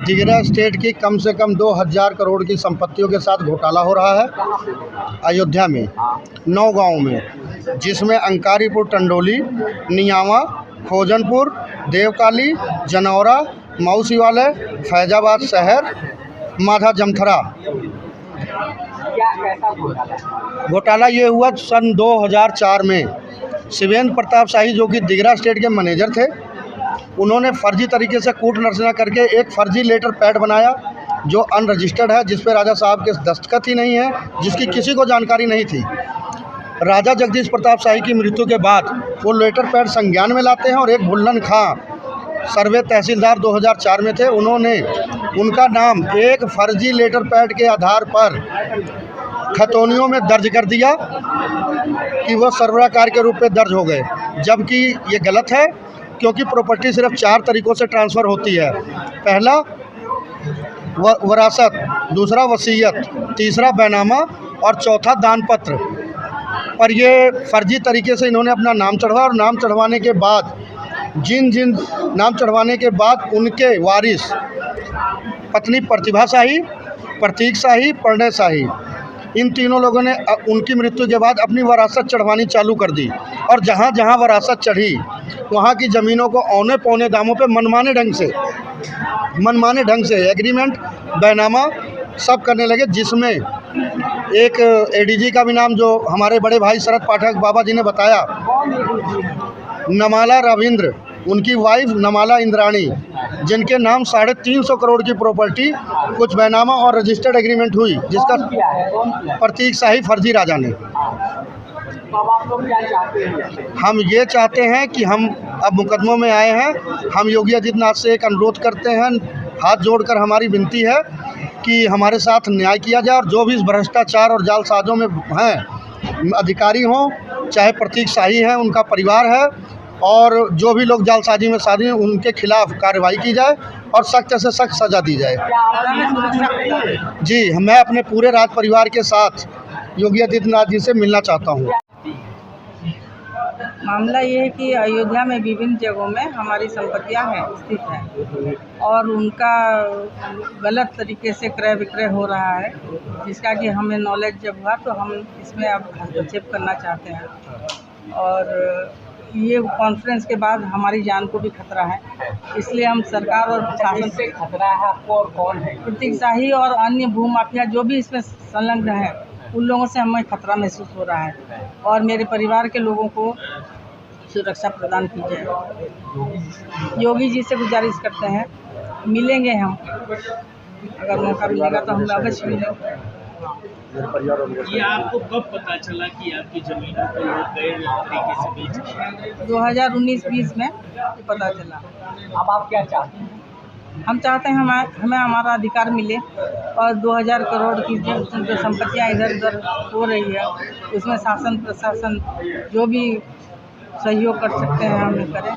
दिगरा state की कम से कम 2000 करोड़ की संपत्तियों के साथ घोटाला हो रहा है अयोध्या में 9 गाँव में, जिसमें अंकारीपुर, टंडोली, नियावा, खोजनपुर, देवकाली, जनौरा, मऊ शिवालय, फैजाबाद शहर, माधा जमथरा। घोटाला ये हुआ सन 2004 में। शिवेंद्र प्रताप शाही जो कि दिगरा स्टेट के मैनेजर थे, उन्होंने फर्जी तरीके से कूट नर्सना करके एक फर्जी लेटर पैड बनाया जो अनरजिस्टर्ड है, जिस पे राजा साहब के दस्तखत ही नहीं है, जिसकी किसी को जानकारी नहीं थी। राजा जगदीश प्रताप शाही की मृत्यु के बाद वो लेटर पैड संज्ञान में लाते हैं और एक भुल्लन खां सर्वे तहसीलदार 2004 में थे, उन्होंने उनका नाम एक फर्जी लेटर पैड के आधार पर खतौनियों में दर्ज कर दिया कि वो सरबराहकार के रूप में दर्ज हो गए, जबकि ये गलत है, क्योंकि प्रॉपर्टी सिर्फ 4 तरीक़ों से ट्रांसफ़र होती है। पहला वरासत, दूसरा वसीयत, तीसरा बैनामा और चौथा दान पत्र। पर ये फर्जी तरीके से इन्होंने अपना नाम चढ़वा और नाम चढ़वाने के बाद जिन नाम चढ़वाने के बाद उनके वारिस पत्नी प्रतिभा शाही, प्रतीक शाही, प्रणय शाही, इन तीनों लोगों ने उनकी मृत्यु के बाद अपनी वरासत चढ़वानी चालू कर दी और जहाँ जहाँ वरासत चढ़ी वहाँ की ज़मीनों को औने पौने दामों पे मनमाने ढंग से एग्रीमेंट, बैनामा सब करने लगे, जिसमें एक एडीजी का भी नाम जो हमारे बड़े भाई शरद पाठक बाबा जी ने बताया, नमाला रविंद्र, उनकी वाइफ नमाला इंद्राणी, जिनके नाम 350 करोड़ की प्रॉपर्टी कुछ बैनामा और रजिस्टर्ड एग्रीमेंट हुई, जिसका प्रतीक शाही फर्जी राजा ने। हम ये चाहते हैं कि हम अब मुकदमों में आए हैं, हम योगी आदित्यनाथ से एक अनुरोध करते हैं, हाथ जोड़कर हमारी विनती है कि हमारे साथ न्याय किया जाए और जो भी इस भ्रष्टाचार और जालसाजों में हैं, अधिकारी हों चाहे प्रतीक शाही हैं, उनका परिवार है, और जो भी लोग जालसाजी में शादी हैं उनके खिलाफ कार्रवाई की जाए और सख्त से सख्त सज़ा दी जाए। जी, मैं अपने पूरे राज परिवार के साथ योगी आदित्यनाथ जी से मिलना चाहता हूँ। मामला ये है कि अयोध्या में विभिन्न जगहों में हमारी संपत्तियां हैं स्थित हैं और उनका गलत तरीके से क्रय विक्रय हो रहा है, जिसका कि हमें नॉलेज जब हुआ तो हम इसमें अब हस्तक्षेप करना चाहते हैं। और ये कॉन्फ्रेंस के बाद हमारी जान को भी खतरा है, इसलिए हम सरकार और प्रशासन से खतरा है आपको और कौन है? प्रतीक शाही और अन्य भूमाफिया जो भी इसमें संलग्न हैं, उन लोगों से हमें खतरा महसूस हो रहा है और मेरे परिवार के लोगों को सुरक्षा प्रदान की जाए। योगी जी से गुजारिश करते हैं, मिलेंगे हम, अगर मौका मिलेगा तो हम अवश्य मिलेंगे। ये आपको कब पता चला कि आपकी ज़मीनों को लोग गए तरीके से बेच? 2019-20 में पता चला। अब आप क्या चाहते हैं? हम चाहते हैं हमें हमारा अधिकार मिले और 2000 करोड़ की जो संपत्तियाँ इधर उधर हो रही है, उसमें शासन प्रशासन जो भी सहयोग कर सकते हैं हमें करें।